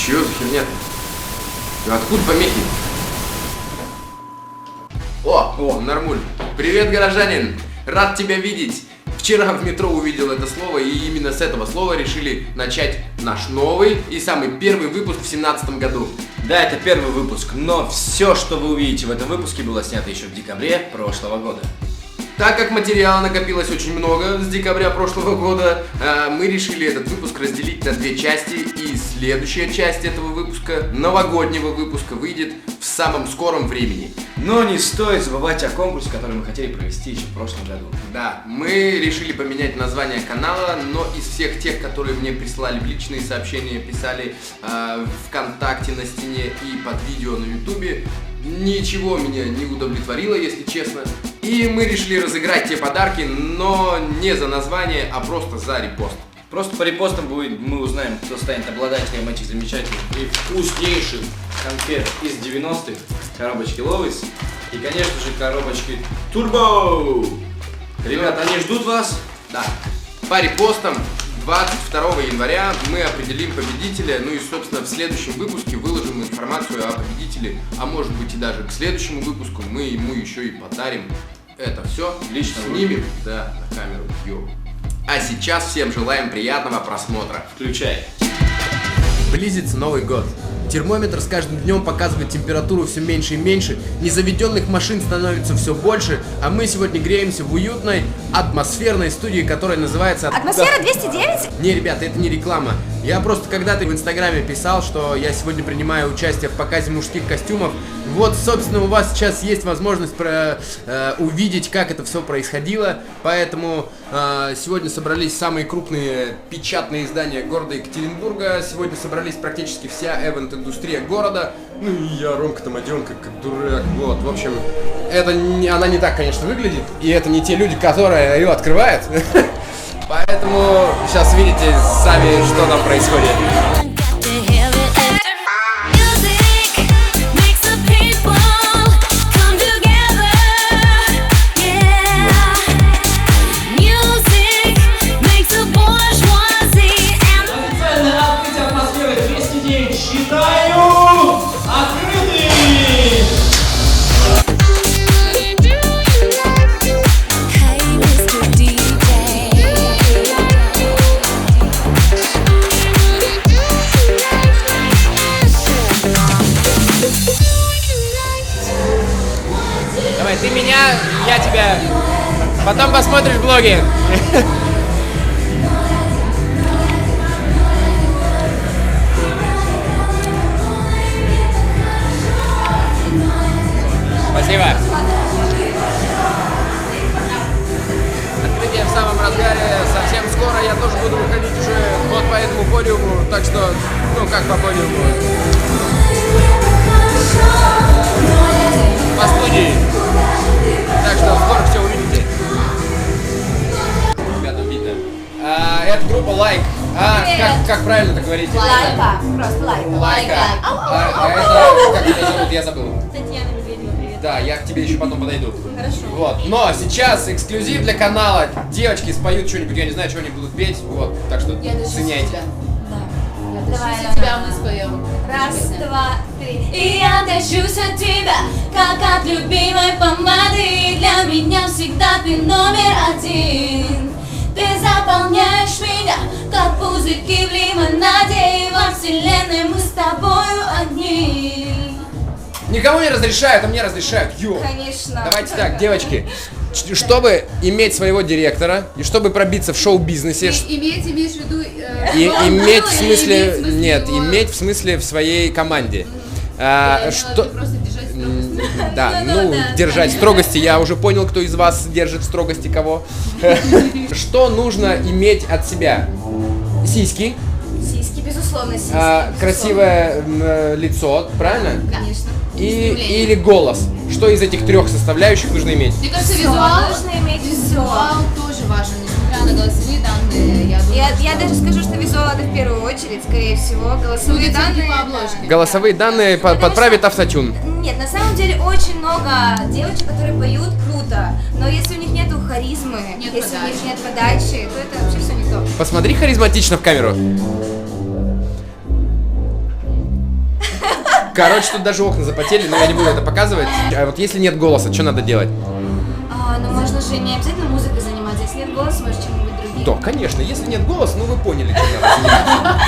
Чё за херня-то? Откуда помехи? О, нормуль. Привет, горожанин. Рад тебя видеть. Вчера в метро увидел это слово, и именно с этого слова решили начать наш новый и самый первый выпуск в 2017 году. Да, это первый выпуск, но все, что вы увидите в этом выпуске, было снято еще в декабре прошлого года. Так как материала накопилось очень много с декабря прошлого года, мы решили этот выпуск разделить на две части, и следующая часть этого выпуска, новогоднего выпуска, выйдет в самом скором времени. Но не стоит забывать о конкурсе, который мы хотели провести еще в прошлом году. Да, мы решили поменять название канала, но из всех тех, которые мне присылали в личные сообщения, писали ВКонтакте, на стене и под видео на Ютубе, ничего меня не удовлетворило, если честно. И мы решили разыграть те подарки, но не за название, а просто за репост. Просто по репостам мы узнаем, кто станет обладателем этих замечательных и вкуснейших конфет из 90-х. Коробочки Ловис и, конечно же, коробочки Турбо. Ребята, они ждут вас. Да. По репостам 22 января мы определим победителя, ну и, собственно, в следующем выпуске выложим информацию о победителе, а может быть и даже к следующему выпуску мы ему еще и подарим это все. Лично снимем, да, на камеру. Йоу. А сейчас всем желаем приятного просмотра. Включай. Близится Новый год. Термометр с каждым днем показывает температуру все меньше и меньше, незаведенных машин становится все больше, а мы сегодня греемся в уютной, атмосферной студии, которая называется... Атмосфера 209? Не, ребята, это не реклама. Я просто когда-то в Инстаграме писал, что я сегодня принимаю участие в показе мужских костюмов. Вот, собственно, у вас сейчас есть возможность увидеть, как это все происходило. Поэтому сегодня собрались самые крупные печатные издания города Екатеринбурга. Сегодня собрались практически вся эвент-индустрия города. Ну и я, Ромка Томаденко, как дурак. Вот, в общем, она не так, конечно, выглядит. И это не те люди, которые ее открывают. Поэтому сейчас видите сами, что там происходит. Ты меня, я тебя. Потом посмотришь блоги. Спасибо. Открытие в самом разгаре. Совсем скоро я тоже буду выходить уже вот по этому подиуму. Так что, ну как по подиуму. По студии. Так что скоро все увидите. Ребята, видно. Это группа Like. Как правильно это говорить? Лайка. Просто лайка. Лайка. Это, как тебя зовут, я забыл. Татьяна Медведева, привет. Да, я к тебе еще потом подойду. Хорошо. Вот. Но сейчас эксклюзив для канала. Девочки споют что-нибудь, я не знаю, что они будут петь. Вот. Так что ценяйте. Давай, тебя мы споем. Раз, два, три. И я тащусь от тебя, как от любимой помады. Для меня всегда ты номер один. Ты заполняешь меня, как пузырьки в лимонаде. И во вселенной мы с тобою одни. Никому не разрешают, а мне разрешают. Йо. Конечно. Давайте так, девочки. Чтобы иметь своего директора и чтобы пробиться в шоу-бизнесе. Имеешь в виду... Иметь в смысле... Нет, иметь в смысле в своей команде. Что... Да, ну, держать строгости. Я уже понял, кто из вас держит строгости кого. Что нужно иметь от себя? Сиськи. Сиськи, безусловно, сиськи. Красивое лицо, правильно? Конечно. Или голос. Что из этих трех составляющих нужно иметь? Мне кажется, Всё, нужно иметь все. визуал тоже важен, несмотря на голосовые данные, я думаю. Я даже скажу, что визуал это в первую очередь, скорее всего. Голосовые Судите данные. по обложке. Голосовые данные подправит автотюн. Нет, на самом деле очень много девочек, которые поют круто, но если у них нету харизмы, Нет если у них подачи. нет подачи, то это вообще все не то. Посмотри харизматично в камеру. Короче, тут даже окна запотели, но я не буду это показывать. А вот если нет голоса, что надо делать? Ну можно же не обязательно музыкой заниматься. Если нет голоса, может чем-нибудь другим. Да, конечно, если нет голоса, ну вы поняли, чем надо заниматься.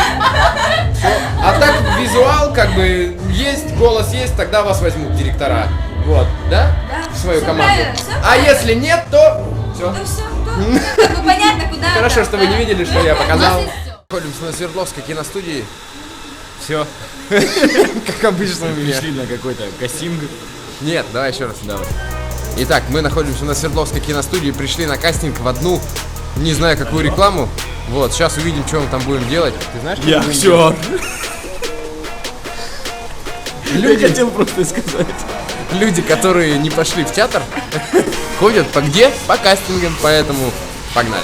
Всё. А так визуал, как бы, есть, голос есть, тогда вас возьмут директора. Вот, да? Да, В свою всё команду. правильно, всё А правильно. если нет, то все. Ну все, ну понятно, куда. Хорошо, там, что вы да. не видели, что я У нас показал. есть всё. Находимся на Свердловской киностудии. Все. Как обычно у меня. Пришли на какой-то кастинг. Нет, давай еще раз. Давай. Итак, мы находимся на Свердловской киностудии, пришли на кастинг в одну, не знаю какую рекламу. Вот, сейчас увидим, что мы там будем делать. Ты знаешь, что Я мы будем актер. делать? Я хотел просто сказать. Люди, которые не пошли в театр, ходят по где? По кастингам, поэтому погнали.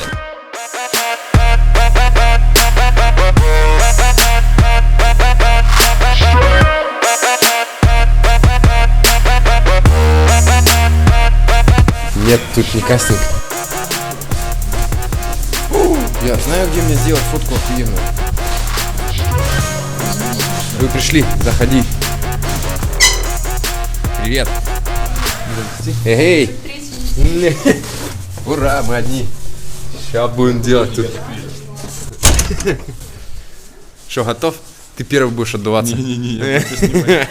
Нет, тут не кастинг. Я знаю, где мне сделать фотку охуенную. Вы пришли, заходи. Привет. Эй, ура, мы одни. Сейчас будем делать тут. Что, готов? Ты первый будешь отдуваться. Не-не-не, я просто снимаю.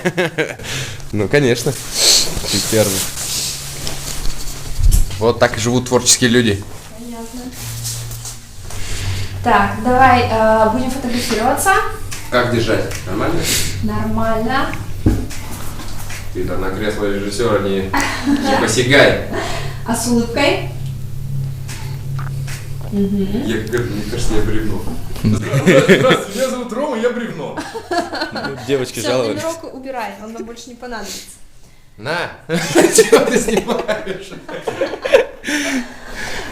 Ну, конечно. Ты первый. Вот так и живут творческие люди. Понятно. Так, давай будем фотографироваться. Как держать? Нормально? Нормально. Ты там на кресло режиссера не посягай. А с улыбкой? Мне кажется, я бревно. Здравствуйте, меня зовут Рома, я бревно. Девочки Все, жаловались. номерок убирай, он нам больше не понадобится. На! Чего ты снимаешь?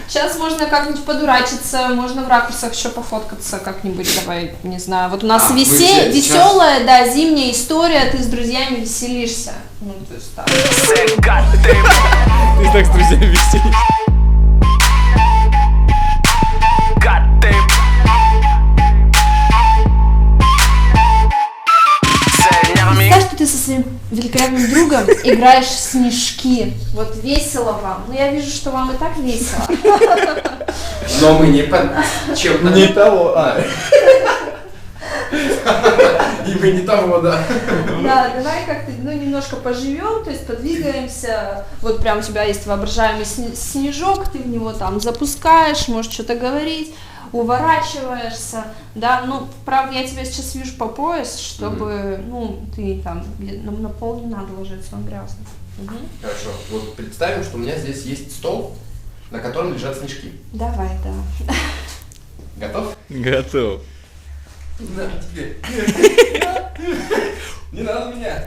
Сейчас можно как-нибудь подурачиться, можно в ракурсах еще пофоткаться как-нибудь, давай, не знаю. Вот у нас вы все сейчас- веселая, да, зимняя история, ты с друзьями веселишься. Ну, то есть так. Ты так с друзьями веселишь. Представь, что ты со своим великолепным другом играешь в снежки. Вот весело вам. Ну, я вижу, что вам и так весело. Но мы не под чем-то. Не того, И мы не того, да. Да, давай как-то, ну, немножко поживем, то есть подвигаемся. Вот прям у тебя есть воображаемый снежок, ты в него там запускаешь, можешь что-то говорить, уворачиваешься, да, ну, правда, я тебя сейчас вижу по пояс, чтобы, ну, ты там, на пол не надо ложиться, он грязный. Хорошо. Вот представим, что у меня здесь есть стол, на котором лежат снежки. Давай, да. Готов? Готов. На, теперь. Не надо меня.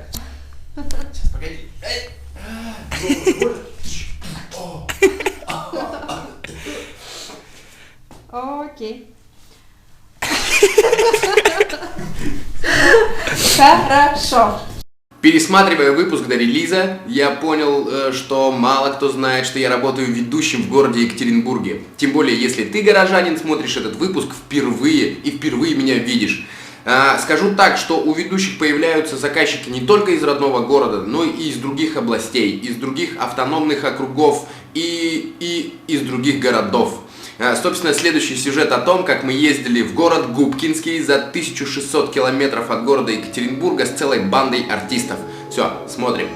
Сейчас, погоди. Эй. Окей. Хорошо. Пересматривая выпуск до релиза, я понял, что мало кто знает, что я работаю ведущим в городе Екатеринбурге. Тем более, если ты, горожанин, смотришь этот выпуск впервые и впервые меня видишь. Скажу так, что у ведущих появляются заказчики не только из родного города, но и из других областей, из других автономных округов и из других городов. Собственно, следующий сюжет о том, как мы ездили в город Губкинский за 1600 километров от города Екатеринбурга с целой бандой артистов. Все, смотрим.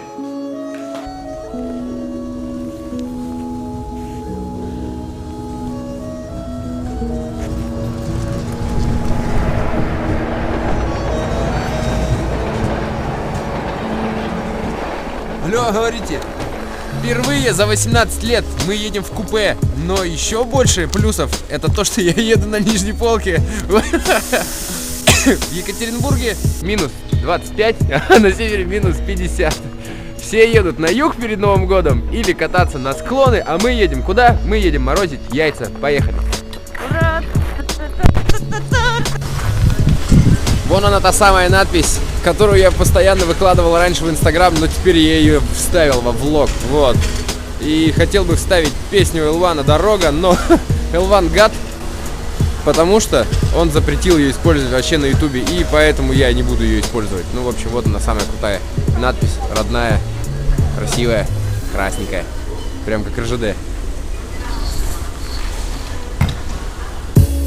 Алло, говорите. Впервые за 18 лет мы едем в купе, но еще больше плюсов это то, что я еду на нижней полке. В Екатеринбурге минус 25, а на севере минус 50. Все едут на юг перед Новым годом или кататься на склоны, а мы едем куда? Мы едем морозить яйца. Поехали. Вон она, та самая надпись, которую я постоянно выкладывал раньше в Инстаграм, но теперь я ее вставил во влог, вот. И хотел бы вставить песню Элвана «Дорога», но Элван гад, потому что он запретил ее использовать вообще на ютубе, и поэтому я не буду ее использовать. Ну, в общем, вот она самая крутая надпись, родная, красивая, красненькая, прям как РЖД.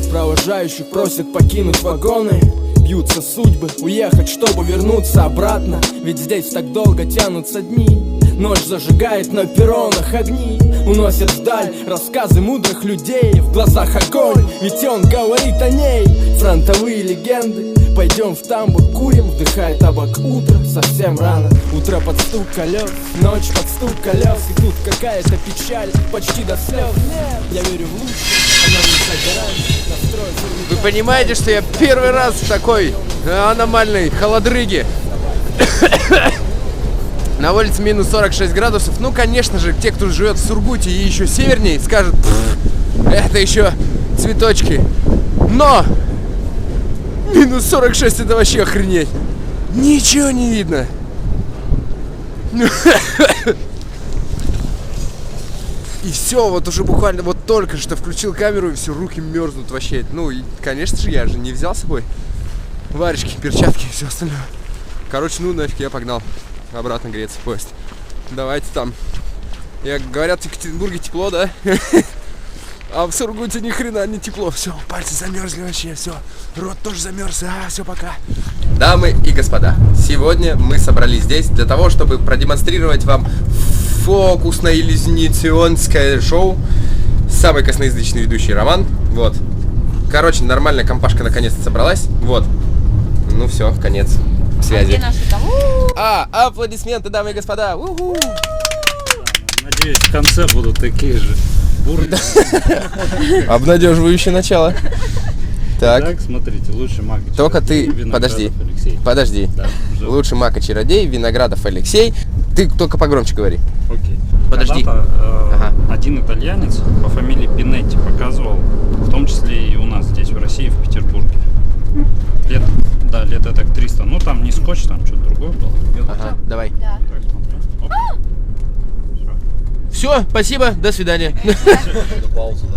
Провожающих просят покинуть вагоны. Бьются судьбы, уехать, чтобы вернуться обратно. Ведь здесь так долго тянутся дни. Ночь зажигает на перронах огни. Уносит вдаль рассказы мудрых людей. В глазах огонь, ведь он говорит о ней. Фронтовые легенды. Пойдем в тамбур, курим, вдыхая табак. Утро совсем рано. Утро под стук колес, ночь под стук колес. И тут какая-то печаль, почти до слез. Я верю в лучшее, она не за горами. Настрой. Вы понимаете, что я первый раз в такой аномальной холодрыге. На улице минус 46 градусов. Ну, конечно же, те, кто живет в Сургуте и еще севернее, скажут, это еще цветочки. Но минус 46 это вообще охренеть. Ничего не видно. И все, вот уже буквально вот только что включил камеру, и все, руки мерзнут вообще. Ну, и, конечно же, я же не взял с собой варежки, перчатки и все остальное. Короче, ну нафиг, я погнал обратно греться в поезд. Давайте там. Говорят, в Екатеринбурге тепло, да? А в Сургуте ни хрена не тепло. Все, пальцы замерзли вообще, все. Рот тоже замерз. Все, пока. Дамы и господа, сегодня мы собрались здесь для того, чтобы продемонстрировать вам фокусно-иллюзионное шоу. Самый косноязычный ведущий Роман. Вот. Короче, нормальная компашка наконец-то собралась. Вот. Ну все, конец связи. Аплодисменты, дамы и господа. У-ху. Надеюсь, в конце будут такие же бурные. Обнадеживающее начало. Так, смотрите, лучший маг. только ты, подожди. Да, лучший маг и чародей, Виноградов Алексей. Ты только погромче говори. окей. Подожди. Когда-то, один итальянец по фамилии Пинетти показывал, в том числе и у нас здесь, в России, в Петербурге. Лет так 300. Ну, там не скотч, там что-то другое было. Ага, давай. Так, смотри. Оп. Все, спасибо, до свидания.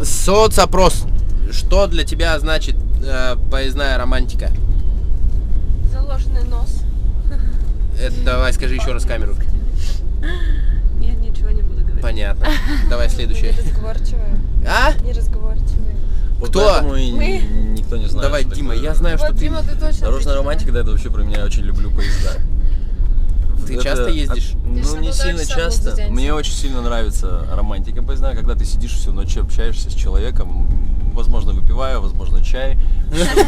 Соцопрос. Что для тебя значит поездная романтика? Заложенный нос. Это давай, скажи еще раз в камеру. Нет, ничего не буду говорить. Понятно. Давай следующее. Неразговорчивые. А? Неразговорчивые. Кто? Поэтому и Мы. никто не знает. Давай, что Дима, такое. я знаю, что Вот, ты... Дима, ты точно Дорожная отвечаешь. романтика, да, это вообще про меня, я очень люблю поезда. Ты Это часто ездишь? Ну, Если не наблюдаешь сильно сам часто. в студенте. Мне очень сильно нравится романтика поездная, когда ты сидишь всю ночь, общаешься с человеком, возможно, выпивая, возможно, чай.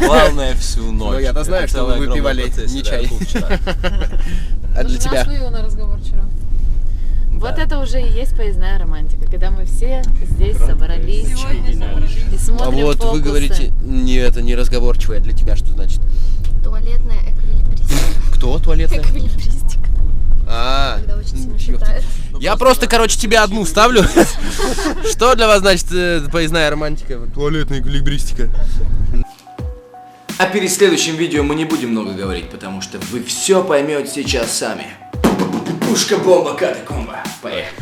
Главное, всю ночь. Ну, я-то знаю, Это что вы целый огромный выпивали процесс, не да, чай. я был вчера. А для тебя? вывел на разговор вчера. Вот это уже и есть поездная романтика, когда мы все здесь собрались и смотрим А вот фокусы. вы говорите, не, это не разговорчивое. Для тебя что значит? Туалетная эквилибристика. Кто туалетная? Эквилибристика. Когда очень сильно считает. Я просто, короче, тебе одну ставлю. Что для вас значит поездная романтика? Туалетная эквилибристика. А перед следующим видео мы не будем много говорить, потому что вы все поймете сейчас сами. Пушка, бомба, катакомба. Поехали.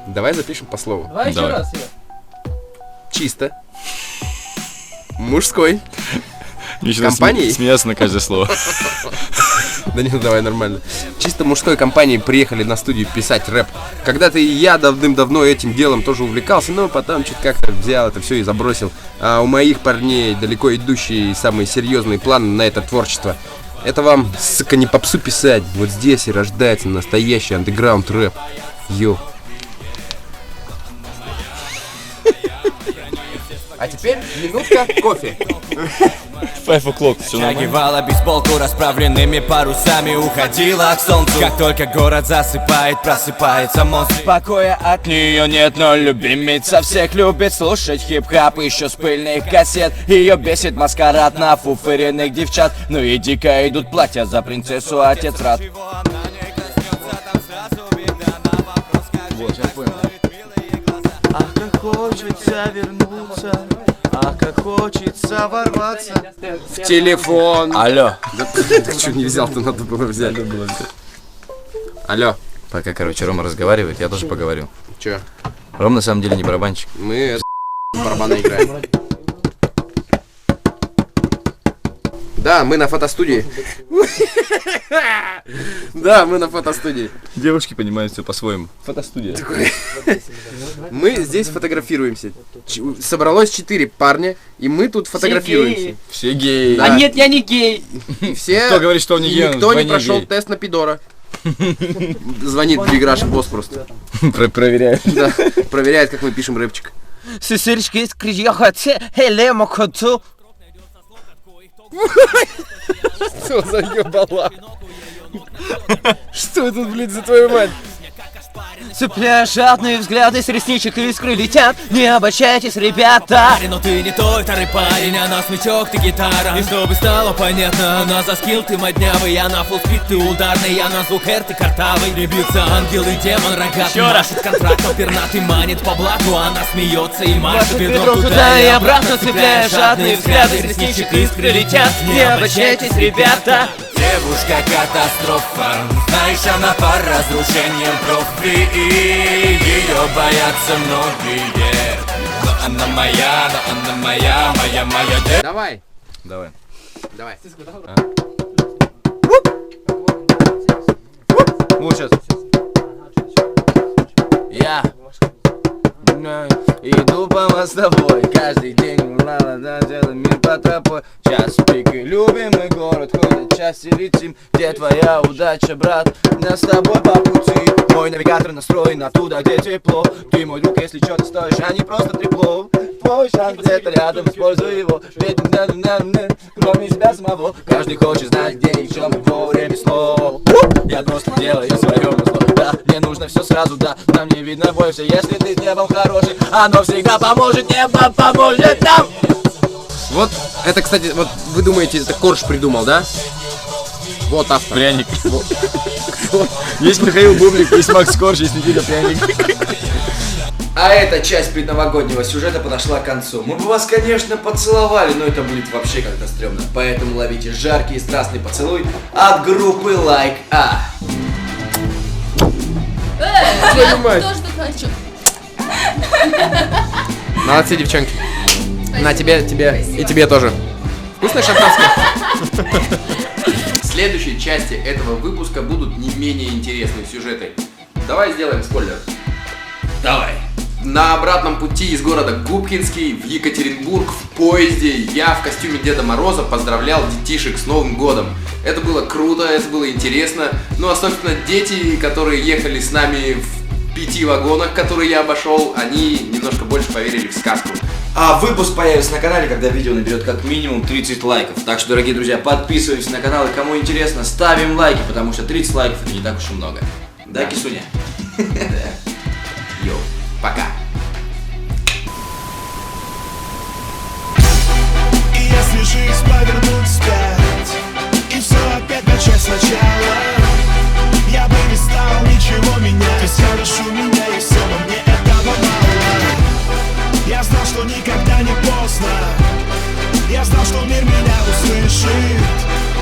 Давай запишем по слову. Давай еще раз. Чисто. Мужской. Ничего, Компанией? смеяться на каждое слово. Да нет, давай нормально. Чисто мужской компанией приехали на студию писать рэп. Когда-то и я давным-давно этим делом тоже увлекался, но потом что-то как-то взял это все и забросил. А у моих парней далеко идущие и самые серьезные планы на это творчество. Это вам, сука, не попсу писать. Вот здесь и рождается настоящий андеграунд рэп. Йоу. А теперь минутка кофе. 5 o'clock, все нормально. Тягивала бейсболку расправленными парусами, уходила к солнцу. Как только город засыпает, просыпается монстр. Покоя от нее нет, но любимица всех любит слушать хип-хап еще с пыльных кассет. Ее бесит маскарад на фуфыренных девчат. Ну и дико идут платья за принцессу, отец рад. Ах, как хочется вернуться, ах, как хочется ворваться. В телефон. Алло. Ты что не взял-то, надо было взять. Алло. Пока, короче, Рома разговаривает, я тоже поговорю. Че? Ром на самом деле не барабанщик. Мы барабаны играем. Да, мы на фотостудии. Да, мы на фотостудии. Девушки понимают все по-своему. Фотостудия. Мы здесь фотографируемся. Собралось 4 парня, и мы тут фотографируемся. Все геи. Да. А нет, я не гей. И все... Кто говорит, что он не гей? Никто не Вдвойне прошел гей. тест на пидора. Звонит Big Russian Boss просто. Проверяю. Да, проверяет, как мы пишем рэпчик. Сестрички, скрижахате, элемо коту. Что за ебала? Что это, блядь, за твою мать? Цепляя жадные взгляды, с ресничек искры летят. Не обольщайтесь, ребята. Но ты не той второй парень, она смычок, ты гитара. И чтобы стало понятно, она за скилл, ты моднявый. Я на фуллспид, ты ударный, я на звук эр, ты картавый. Не бьются ангел и демон, рогатый, машет контрактом, пернатый манит по блату. Она смеется и машет бедром туда и обратно. Цепляя жадные взгляды, с ресничек искры летят. Не обольщайтесь, ребята. Девушка-катастрофа, знаешь, она по разрушениям профи. Ее боятся многие. Но она моя, моя. Давай. Давай. Давай. Вот сейчас. Я иду по мостовой каждый день, делаем мир по тобой. Час пик и любимый город, ходят части летим. Где твоя удача, брат? Я с тобой по пути. Мой навигатор настроен оттуда, где тепло. Ты мой друг, если что-то стоишь, а не просто трепло. Твой шанс где-то рядом, используй его. Ведь кроме себя самого, каждый хочет знать, где и в чем его ремесло. Я просто делаю свое масло. Да, мне нужно все сразу, да. Нам не видно больше, если ты с небом хороший. Оно всегда поможет, небо поможет нам. Вот, это, кстати, вот вы думаете, это Корж придумал, да? Вот автор. Пряник. Есть Михаил Бублик, есть Макс Корж, есть Никита Пряник. А эта часть предновогоднего сюжета подошла к концу. Мы бы вас, конечно, поцеловали, но это будет вообще как-то стрёмно. Поэтому ловите жаркий и страстный поцелуй от группы Like A. Я тоже так хочу. Молодцы, девчонки. На тебе и тебе тоже. Вкусное шампанское? В следующей части этого выпуска будут не менее интересные сюжеты. Давай сделаем спойлер. Давай. На обратном пути из города Губкинский в Екатеринбург в поезде я в костюме Деда Мороза поздравлял детишек с Новым годом. Это было круто, это было интересно. Ну а собственно дети, которые ехали с нами в 5 вагонах, которые я обошел, они немножко больше поверили в сказку. А выпуск появится на канале, когда видео наберет как минимум 30 лайков. Так что, дорогие друзья, подписывайтесь на канал, и кому интересно, ставим лайки, потому что 30 лайков это не так уж и много. Да, Кисуня? Йоу, пока. И если жизнь повернуть вспять, и все опять начать сначала, я бы не стал ничего менять. Ты скажешь, у меня есть все, но мне этого мало. Я знал, что никогда не поздно. Я знал, что мир меня услышит.